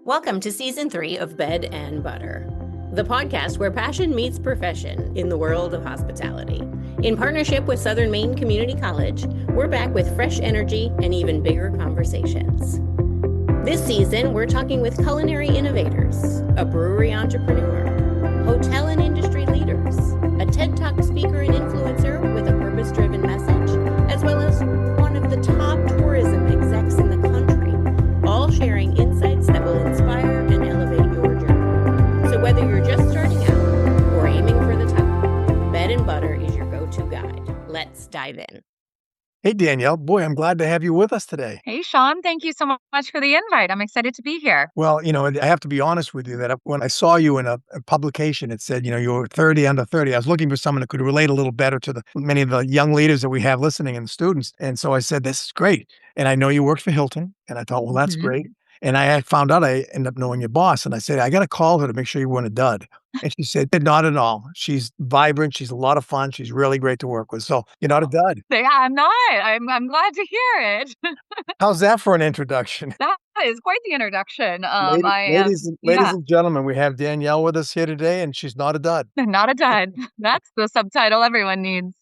Welcome to Season 3 of Bed and Butter, the podcast where passion meets profession in the world of hospitality. In partnership with Southern Maine Community College, we're back with fresh energy and even bigger conversations. This season, we're talking with culinary innovators, a brewery entrepreneur, hotel and industry leaders, a TED Talk speaker and influencer with a purpose-driven message, as well as one of the top tourism execs in the country, all sharing insights that will inspire and elevate your journey. So whether you're just starting out or aiming for the top, Bed and Butter is your go-to guide. Let's dive in. Hey, Danielle. Boy, I'm glad to have you with us today. Hey, Sean. Thank you so much for the invite. I'm excited to be here. Well, I have to be honest with you that when I saw you in a publication, it said, you were 30 under 30. I was looking for someone that could relate a little better to many of the young leaders that we have listening and the students. And so I said, this is great. And I know you worked for Hilton. And I thought, well, that's great. And I found out I ended up knowing your boss. And I said, I got to call her to make sure you weren't a dud. And she said, not at all. She's vibrant. She's a lot of fun. She's really great to work with. So you're not a dud. Yeah, I'm not. I'm glad to hear it. How's that for an introduction? That is quite the introduction. Ladies and gentlemen, we have Danielle with us here today, and she's not a dud. Not a dud. That's the subtitle everyone needs.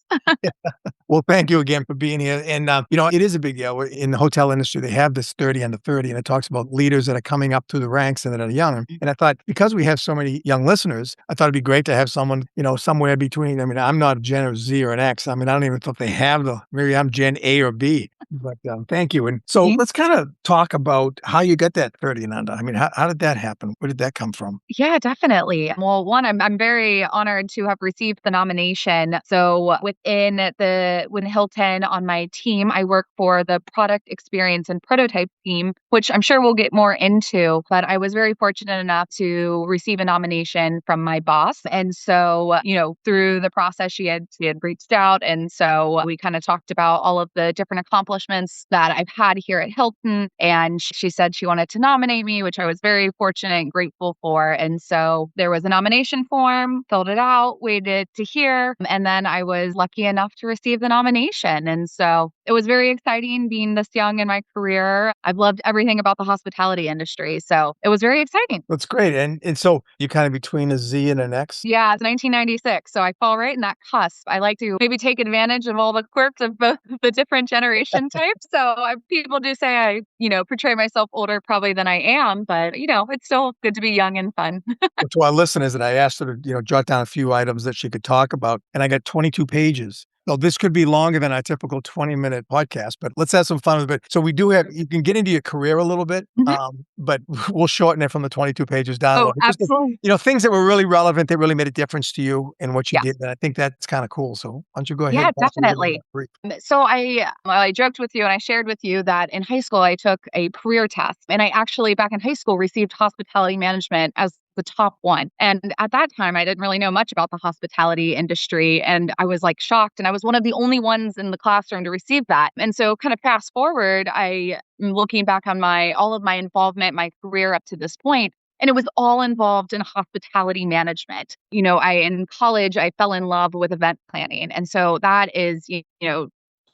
Well, thank you again for being here. And, it is a big deal. In the hotel industry, they have this 30 under 30, and it talks about leaders that are coming up through the ranks and that are young. And I thought, because we have so many young listeners, I thought it'd be great to have someone, somewhere between. I mean, I'm not Gen or Z or an X. I mean, I don't even think they have maybe I'm Gen A or B. But thank you. And so let's kind of talk about how you got that 30 and under. I mean, how did that happen? Where did that come from? Yeah, definitely. Well, one, I'm very honored to have received the nomination. So within Hilton on my team, I work for the product experience and prototype team, which I'm sure we'll get more into. But I was very fortunate enough to receive a nomination from my boss. And so, through the process, she had reached out. And so we kind of talked about all of the different accomplishments that I've had here at Hilton. And she said she wanted to nominate me, which I was very fortunate and grateful for. And so there was a nomination form, filled it out, waited to hear. And then I was lucky enough to receive the nomination. And so it was very exciting being this young in my career. I've loved everything about the hospitality industry. So it was very exciting. That's great. And so you're kind of between a Z and an X? Yeah, it's 1996. So I fall right in that cusp. I like to maybe take advantage of all the quirks of both the different generation types. So people do say I, portray myself older probably than I am, but, it's still good to be young and fun. To our listeners, that I asked her to, jot down a few items that she could talk about, and I got 22 pages. So this could be longer than our typical 20-minute podcast, but let's have some fun with it. So you can get into your career a little bit, but we'll shorten it from the 22 pages down. Oh, absolutely. Things that were really relevant, that really made a difference to you and what you did. And I think that's kind of cool. So why don't you go ahead? Yeah, definitely. So I joked with you and I shared with you that in high school, I took a career test, and I actually back in high school received hospitality management as the top one. And at that time, I didn't really know much about the hospitality industry. And I was shocked. And I was one of the only ones in the classroom to receive that. And so kind of fast forward, I am looking back on all of my involvement, my career up to this point. And it was all involved in hospitality management. In college, I fell in love with event planning. And so that is,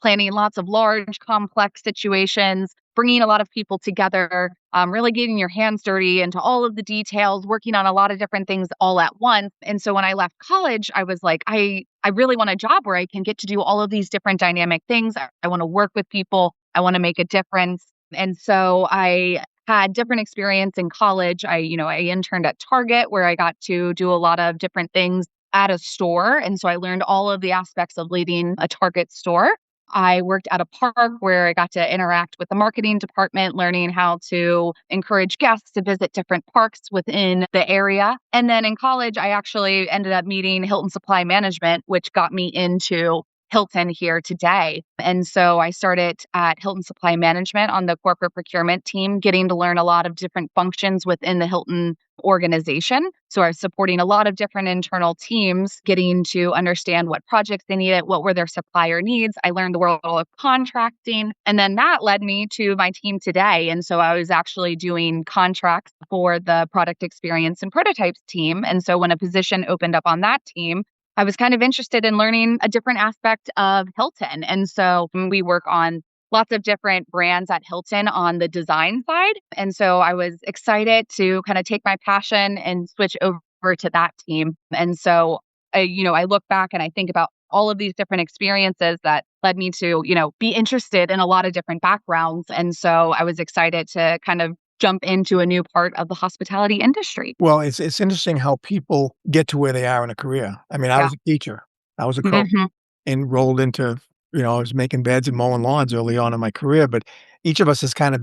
planning lots of large, complex situations, bringing a lot of people together, really getting your hands dirty into all of the details, working on a lot of different things all at once. And so when I left college, I was like, I really want a job where I can get to do all of these different dynamic things. I want to work with people. I want to make a difference. And so I had different experience in college. I interned at Target, where I got to do a lot of different things at a store. And so I learned all of the aspects of leading a Target store. I worked at a park where I got to interact with the marketing department, learning how to encourage guests to visit different parks within the area. And then in college, I actually ended up meeting Hilton Supply Management, which got me into Hilton here today. And so I started at Hilton Supply Management on the corporate procurement team, getting to learn a lot of different functions within the Hilton organization. So I was supporting a lot of different internal teams, getting to understand what projects they needed, what were their supplier needs. I learned the world of contracting. And then that led me to my team today. And so I was actually doing contracts for the product experience and prototypes team. And so when a position opened up on that team, I was kind of interested in learning a different aspect of Hilton. And so we work on lots of different brands at Hilton on the design side. And so I was excited to kind of take my passion and switch over to that team. And so, I look back and I think about all of these different experiences that led me to, be interested in a lot of different backgrounds. And so I was excited to kind of jump into a new part of the hospitality industry. Well, it's interesting how people get to where they are in a career. I mean, I Yeah. was a teacher. I was a coach Hmm. and rolled into, I was making beds and mowing lawns early on in my career, but each of us has kind of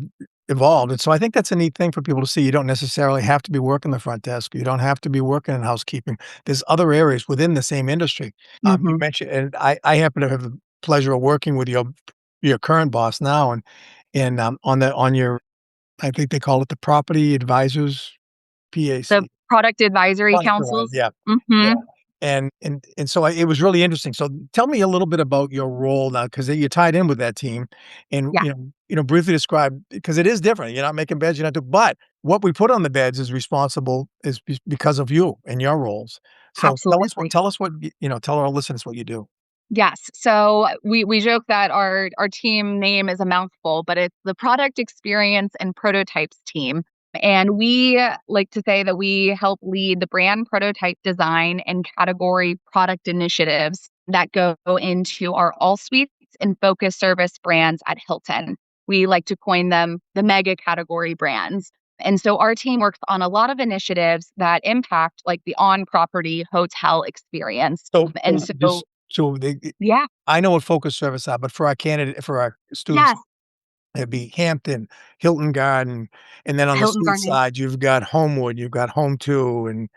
evolved. And so I think that's a neat thing for people to see. You don't necessarily have to be working the front desk. You don't have to be working in housekeeping. There's other areas within the same industry. You Hmm. mentioned, and I happen to have the pleasure of working with your current boss now, and on your, I think they call it the Property Advisors The PAC. product advisory Product line, councils. yeah, Hmm. yeah, and so it was really interesting. So tell me a little bit about your role now, because you're tied in with that team, and Yeah, briefly describe, because it is different. You're not making beds, you're not doing, but what we put on the beds is responsible because of you and your roles. So absolutely. tell us what tell our listeners what you do. Yes. So we joke that our team name is a mouthful, but it's the product experience and prototypes team. And we like to say that we help lead the brand prototype design and category product initiatives that go into our all suites and focus service brands at Hilton. We like to coin them the mega category brands. And so our team works on a lot of initiatives that impact like the on property hotel experience. So And so so, just so they, yeah. I know what focus service are, but for our students, Yes, it'd be Hampton, Hilton Garden, and then on the Hilton suite Garden Inn. side, you've got Homewood, you've got Home2 and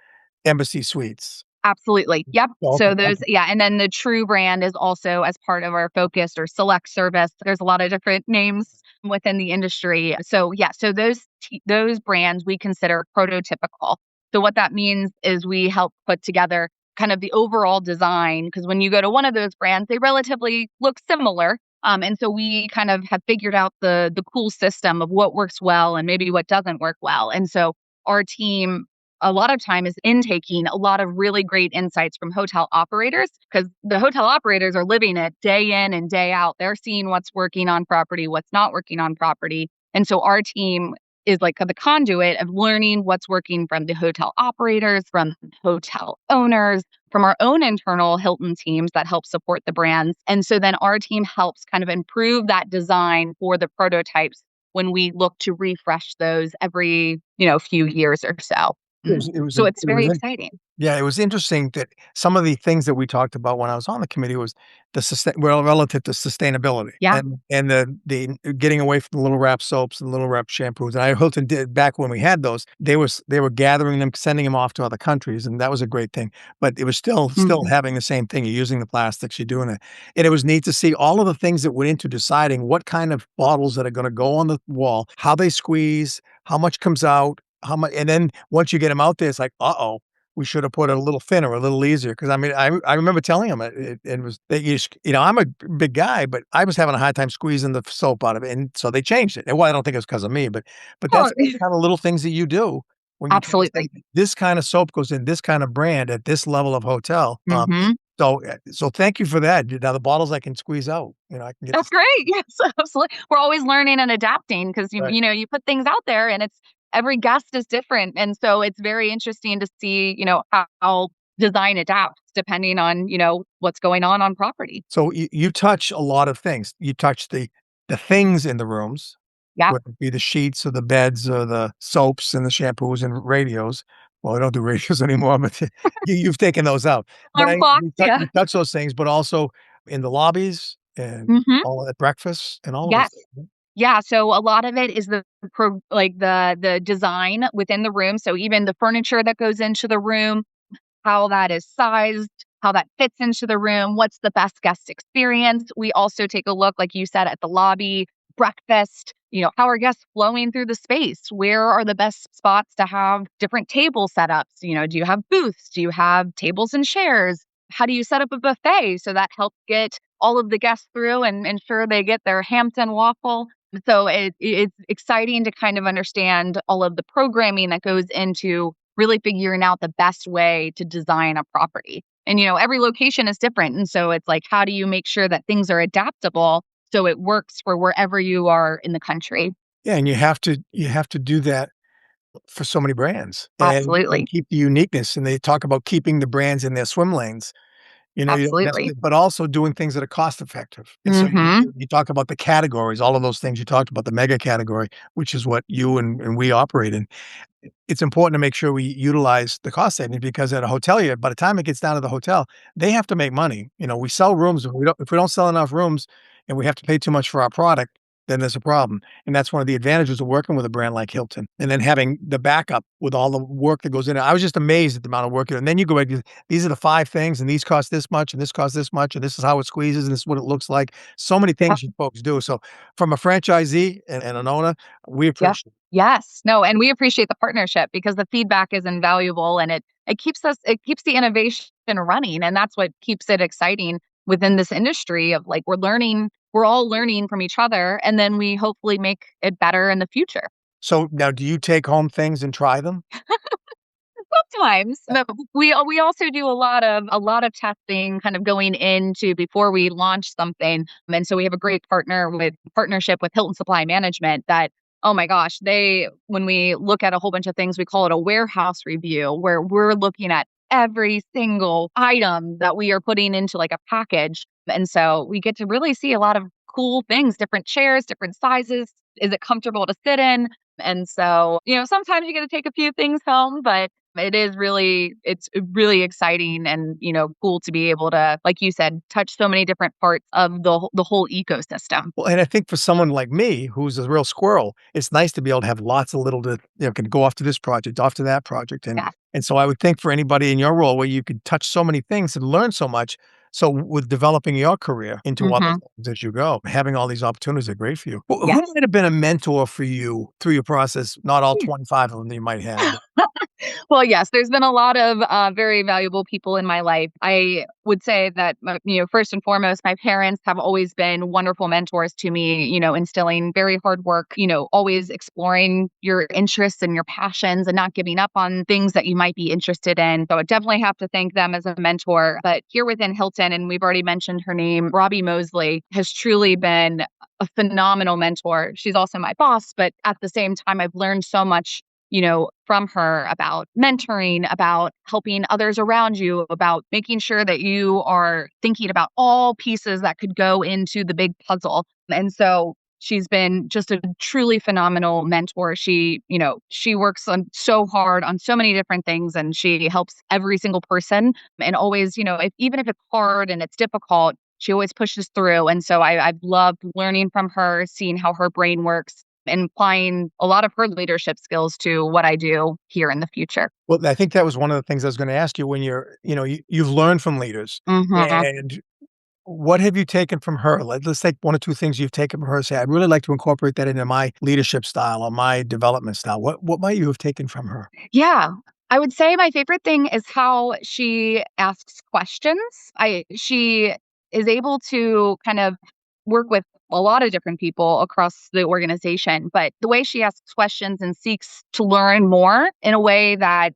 Embassy Suites. Absolutely. Yep. Oh, okay, So those, okay. yeah. And then the True brand is also as part of our focused or select service. There's a lot of different names within the industry. So yeah, so those brands we consider prototypical. So what that means is we help put together kind of the overall design, because when you go to one of those brands, they relatively look similar. And so we kind of have figured out the cool system of what works well and maybe what doesn't work well. And so our team a lot of time is intaking a lot of really great insights from hotel operators, because the hotel operators are living it day in and day out. They're seeing what's working on property, what's not working on property. And so our team is like the conduit of learning what's working from the hotel operators, from hotel owners, from our own internal Hilton teams that help support the brands. And so then our team helps kind of improve that design for the prototypes when we look to refresh those every, few years or so. So it's It very was exciting. Yeah, it was interesting that some of the things that we talked about when I was on the committee was relative to sustainability Yeah. and the getting away from the little wrap soaps and little wrap shampoos. And Hilton did back when we had those, they were gathering them, sending them off to other countries, and that was a great thing. But it was still Mhm. having the same thing. You're using the plastics, you're doing it. And it was neat to see all of the things that went into deciding what kind of bottles that are gonna go on the wall, how they squeeze, how much comes out, how much, and then once you get them out there, it's like, "Uh-oh, we should have put it a little thinner, a little easier." Because I mean, I remember telling him it was that I'm a big guy, but I was having a hard time squeezing the soap out of it, and so they changed it. And, well, I don't think it was because of me, but Oh, that's the kind of little things that you do when you try to say, absolutely. "This kind of soap goes in this kind of brand at this level of hotel." Mhm. So thank you for that. Now the bottles I can squeeze out, I can get That's this. great. Yes, absolutely. We're always learning and adapting because Right. you put things out there and it's every guest is different. And so it's very interesting to see, how design adapts depending on, what's going on property. So you touch a lot of things. You touch the things in the rooms, Yeah. whether it be the sheets or the beds or the soaps and the shampoos and radios. Well, I don't do radios anymore, but you've taken those out. But Alarm clocks. Yeah. you touch those things, but also in the lobbies and Hmm. all at breakfast and all of those Yes. things. Yeah, so a lot of it is the design within the room. So even the furniture that goes into the room, how that is sized, how that fits into the room, what's the best guest experience. We also take a look, like you said, at the lobby, breakfast, how are guests flowing through the space? Where are the best spots to have different table setups? Do you have booths? Do you have tables and chairs? How do you set up a buffet so that helps get all of the guests through and ensure they get their Hampton waffle? So it's exciting to kind of understand all of the programming that goes into really figuring out the best way to design a property. And every location is different. And so it's like, how do you make sure that things are adaptable so it works for wherever you are in the country. Yeah, and you have to do that for so many brands and Absolutely. keep the uniqueness, and they talk about keeping the brands in their swim lanes. You don't Absolutely. necessarily but also doing things that are cost effective, and so you Mhm. you talk about the categories, all of those things you talked about, the mega category, which is what you and we operate in. It's important to make sure we utilize the cost savings because at a hotelier, by the time it gets down to the hotel, they have to make money. We sell rooms. If we don't sell enough rooms and we have to pay too much for our product, then there's a problem. And that's one of the advantages of working with a brand like Hilton and then having the backup with all the work that goes in it. I was just amazed at the amount of work. And then you go back, these are the 5 things, and these cost this much, and this costs this much, and this is how it squeezes, and this is what it looks like. So many things you folks do. So from a franchisee and an owner, we Yeah. appreciate it. Yes. No, and we appreciate the partnership because the feedback is invaluable, and it keeps the innovation running, and that's what keeps it exciting within this industry of like we're all learning from each other, and then we hopefully make it better in the future. So now do you take home things and try them? Sometimes, but we also do a lot of testing kind of going into before we launch something. And so we have a great partnership with Hilton Supply Management that, oh my gosh, they when we look at a whole bunch of things, we call it a warehouse review where we're looking at every single item that we are putting into like a package. And so we get to really see a lot of cool things, different chairs, different sizes. Is it comfortable to sit in? And so, sometimes you get to take a few things home, but it's really exciting and, cool to be able to, like you said, touch so many different parts of the whole ecosystem. Well, and I think for someone like me, who's a real squirrel, it's nice to be able to have lots of little can go off to this project, off to that project. And Yeah. and so I would think for anybody in your role where you could touch so many things and learn so much. So with developing your career into other Hmm. things as you go, having all these opportunities are great for you. Who Yes. might have been a mentor for you through your process? Not all 25 of them that you might have. Well, yes, there's been a lot of very valuable people in my life. I would say that, first and foremost, my parents have always been wonderful mentors to me, instilling very hard work, always exploring your interests and your passions and not giving up on things that you might be interested in. So I definitely have to thank them as a mentor. But here within Hilton, and we've already mentioned her name, Robbie Mosley has truly been a phenomenal mentor. She's also my boss, but at the same time, I've learned so much from her about mentoring, about helping others around you, about making sure that you are thinking about all pieces that could go into the big puzzle. And so she's been just a truly phenomenal mentor. She works on so hard on so many different things, and she helps every single person. And always, even if it's hard and it's difficult, she always pushes through. And so I've loved learning from her, seeing how her brain works and applying a lot of her leadership skills to what I do here in the future. Well, I think that was one of the things I was going to ask you when you've learned from leaders. Mhm. And what have you taken from her? Let's take 1 or 2 things you've taken from her and say, "I'd really like to incorporate that into my leadership style or my development style." What might you have taken from her? Yeah. I would say my favorite thing is how she asks questions. She is able to kind of work with a lot of different people across the organization, but the way she asks questions and seeks to learn more in a way that,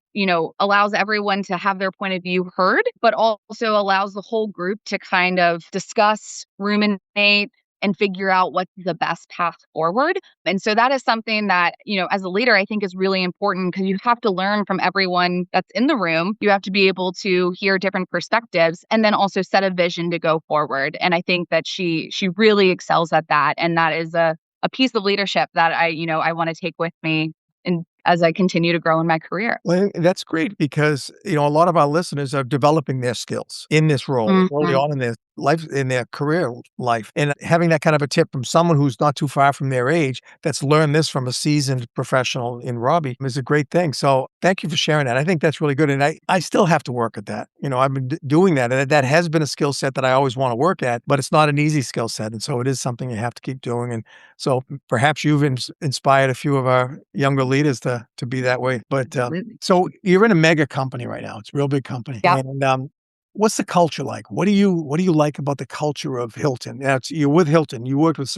allows everyone to have their point of view heard, but also allows the whole group to kind of discuss, ruminate, and figure out what's the best path forward. And so that is something that, as a leader, I think is really important because you have to learn from everyone that's in the room. You have to be able to hear different perspectives and then also set a vision to go forward. And I think that she really excels at that. And that is a piece of leadership that I want to take with me and as I continue to grow in my career. Well, that's great because, a lot of our listeners are developing their skills in this role early Mhm. on in their life, in their career life. And having that kind of a tip from someone who's not too far from their age that's learned this from a seasoned professional in Robbie is a great thing. So thank you for sharing that. I think that's really good. And I still have to work at that. I've been doing that. And that has been a skill set that I always want to work at, but it's not an easy skill set. And so it is something you have to keep doing. And so perhaps you've inspired a few of our younger leaders to be that way. But Absolutely. so you're in a mega company right now. It's a real big company. Yep. And what's the culture like? What do you like about the culture of Hilton? Now, you're with Hilton. You worked with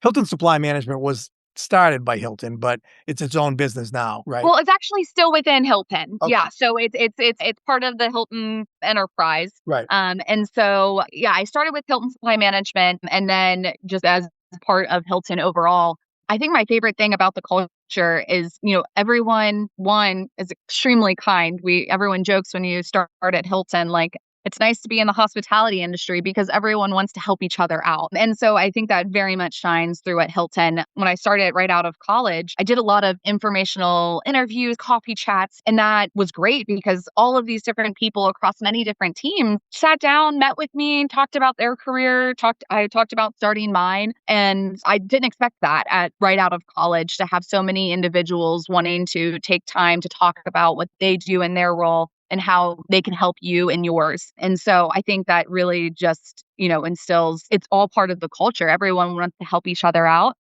Hilton Supply Management was started by Hilton, but it's its own business now, right? Well, it's actually still within Hilton. Okay. Yeah, so it's part of the Hilton enterprise. Right. And so yeah, I started with Hilton Supply Management, and then just as part of Hilton overall. I think my favorite thing about the culture is, everyone one is extremely kind. Everyone jokes when you start at Hilton, like it's nice to be in the hospitality industry because everyone wants to help each other out. And so I think that very much shines through at Hilton. When I started right out of college, I did a lot of informational interviews, coffee chats, and that was great because all of these different people across many different teams sat down, met with me, talked about their career, I talked about starting mine, and I didn't expect that at right out of college to have so many individuals wanting to take time to talk about what they do in their role and how they can help you in yours. And so I think that really just, instills, it's all part of the culture. Everyone wants to help each other out.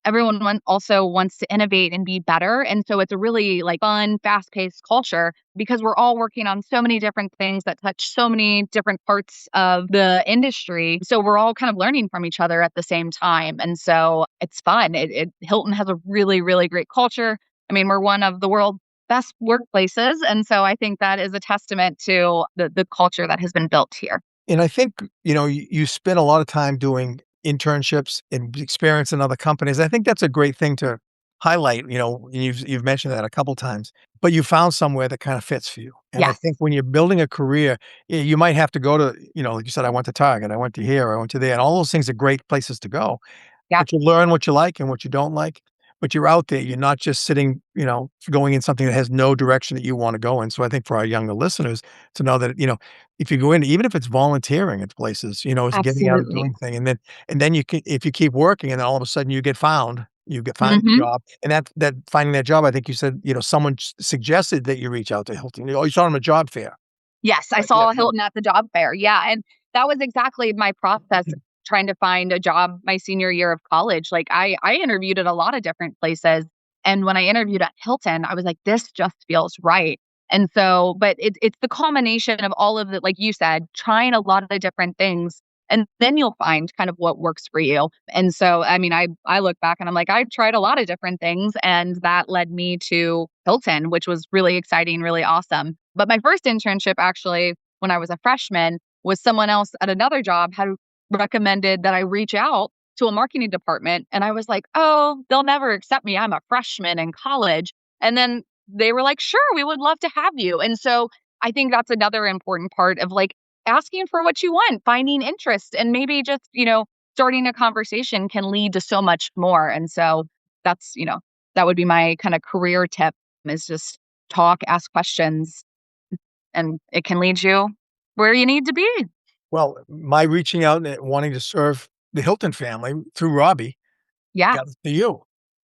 Also wants to innovate and be better. And so it's a really like fun, fast-paced culture because we're all working on so many different things that touch so many different parts of the industry. So we're all kind of learning from each other at the same time. And so it's fun. Hilton has a really, really great culture. I mean, we're one of the world's best workplaces. And so I think that is a testament to the culture that has been built here. And I think, you spend a lot of time doing internships and experience in other companies. I think that's a great thing to highlight, and you've mentioned that a couple times, but you found somewhere that kind of fits for you. And I Yes. think when you're building a career, you might have to go to, like you said, I went to Target, I went to here, I went to there, and all those things are great places to go. Yeah. But you learn what you like and what you don't like. But you're out there. You're not just sitting, going in something that has no direction that you want to go in. So I think for our younger listeners to know that, if you go in, even if it's volunteering at places, is getting out and Absolutely. doing thing. And then you can, if you keep working and then all of a sudden you find a Hmm. job. And that finding that job, I think you said, someone suggested that you reach out to Hilton. You saw them at a job fair. Yes, I Right. Yeah. saw Hilton at the job fair. Yeah, and that was exactly my process trying to find a job my senior year of college. Like I interviewed at a lot of different places, and when I interviewed at Hilton, I was like, this just feels right. And so, but it's the culmination of all of the, like you said, trying a lot of the different things. And then you'll find kind of what works for you. And so, I mean, I look back and I'm like, I tried a lot of different things, and that led me to Hilton, which was really exciting, really awesome. But my first internship, actually, when I was a freshman, was someone else at another job had recommended that I reach out to a marketing department. And I was like, oh, they'll never accept me. I'm a freshman in college. And then they were like, sure, we would love to have you. And so I think that's another important part of like asking for what you want, finding interest, and maybe just, starting a conversation can lead to so much more. And so that's, that would be my kind of career tip is just talk, ask questions, and it can lead you where you need to be. Well, my reaching out and wanting to serve the Hilton family through Robbie Yeah. got to you.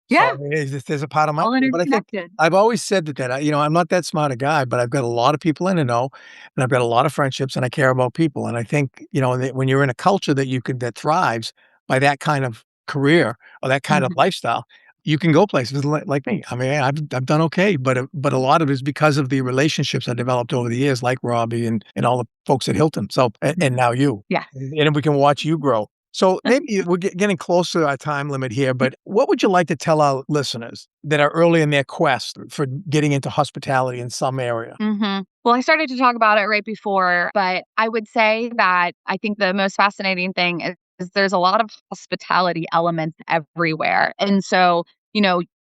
So, Yeah. I mean, there's a part of my All career, but I think interconnected. I've always said that I'm not that smart a guy, but I've got a lot of people in to know, and I've got a lot of friendships, and I care about people, and I think, that when you're in a culture that thrives by that kind of career or that kind of Mhm. lifestyle, you can go places like me. I mean, I've done okay, but a lot of it is because of the relationships I developed over the years, like Robbie and all the folks at Hilton. So, and now you, Yes. and we can watch you grow. So maybe we're getting close to our time limit here, but what would you like to tell our listeners that are early in their quest for getting into hospitality in some area? Well, I started to talk about it right before, but I would say that I think the most fascinating thing is there's a lot of hospitality elements everywhere. And so,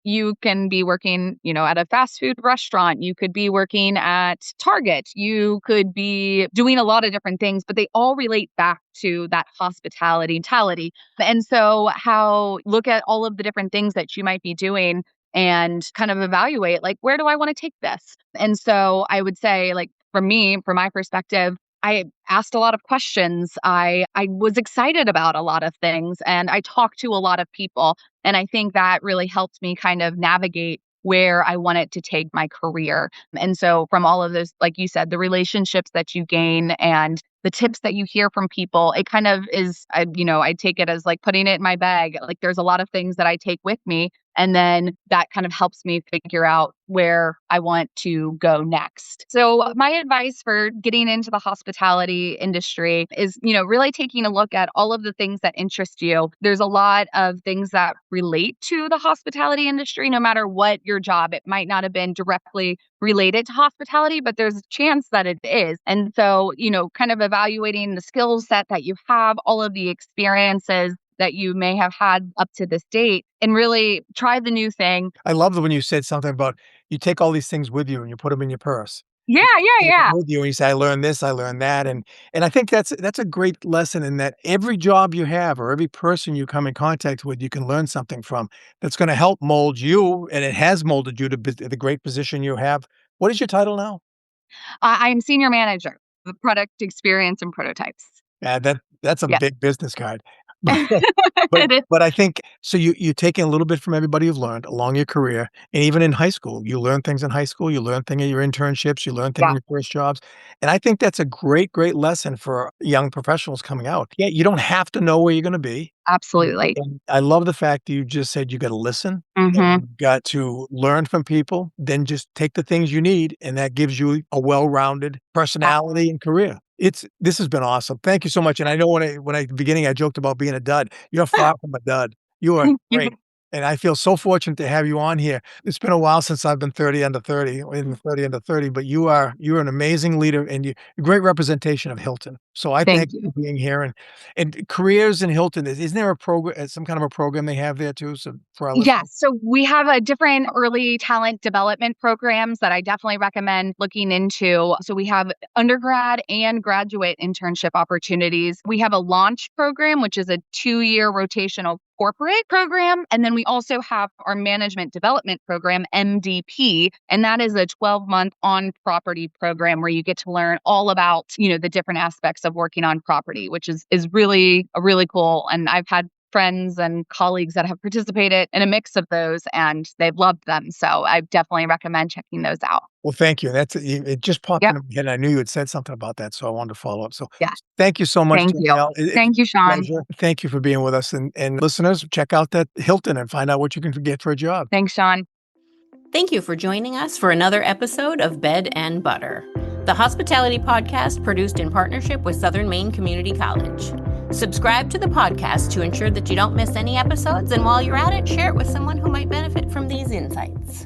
you can be working, at a fast food restaurant, you could be working at Target, you could be doing a lot of different things, but they all relate back to that hospitality mentality. And so, how look at all of the different things that you might be doing and kind of evaluate like, where do I want to take this? And so I would say, like, for me, from my perspective, I asked a lot of questions. I was excited about a lot of things, and I talked to a lot of people. And I think that really helped me kind of navigate where I wanted to take my career. And so from all of those, like you said, the relationships that you gain and the tips that you hear from people, it kind of is, I take it as like putting it in my bag. Like there's a lot of things that I take with me And then that kind of helps me figure out where I want to go next. So my advice for getting into the hospitality industry is, really taking a look at all of the things that interest you. There's a lot of things that relate to the hospitality industry, no matter what your job. It might not have been directly related to hospitality, but there's a chance that it is. And so, kind of evaluating the skill set that you have, all of the experiences that you may have had up to this date, and really try the new thing. I love that when you said something about you take all these things with you and you put them in your purse. Yeah, Take yeah, them yeah. with you and you say, I learned this, I learned that. And I think that's a great lesson in that every job you have or every person you come in contact with, you can learn something from that's going to help mold you. And it has molded you to the great position you have. What is your title now? I'm senior manager of product experience and prototypes. Yeah, that's a Yeah. big business card. But It is. but I think so you're taking a little bit from everybody you've learned along your career, and even in high school. You learn things in high school, you learn things in your internships, you learn things in Yeah, your first jobs, and I think that's a great, great lesson for young professionals coming out. Yeah, you don't have to know where you're gonna be. absolutely. And I love the fact that you just said you gotta listen, and Hmm. you've got to learn from people, then just take the things you need, and that gives you a well-rounded personality and career. This has been awesome. Thank you so much, and I know when I beginning, I joked about being a dud. You're far from a dud. You are Thank you. great, and I feel so fortunate to have you on here. It's been a while since I've been 30 under 30, or even 30 under 30, but you're an amazing leader, and you're a great representation of Hilton. So I Thank thank you you. for being here, and careers in Hilton, isn't there a program, some kind of a program they have there too, so for our listeners? Yes. So we have a different early talent development programs that I definitely recommend looking into. So we have undergrad and graduate internship opportunities. We have a launch program, which is a 2-year rotational corporate program. And then we also have our management development program, MDP, and that is a 12-month on property program where you get to learn all about, the different aspects of working on property, which is really cool. And I've had friends and colleagues that have participated in a mix of those and they've loved them. So I definitely recommend checking those out. Well, thank you. It just popped Yep. into my head, and I knew you had said something about that, so I wanted to follow up. So, Yeah. thank you so much, Thank you. Danielle. It's Thank you, a Sean. pleasure. Thank you for being with us, and listeners, check out that Hilton and find out what you can get for a job. Thanks, Sean. Thank you for joining us for another episode of Bed and Butter, the hospitality podcast produced in partnership with Southern Maine Community College. Subscribe to the podcast to ensure that you don't miss any episodes, and while you're at it, share it with someone who might benefit from these insights.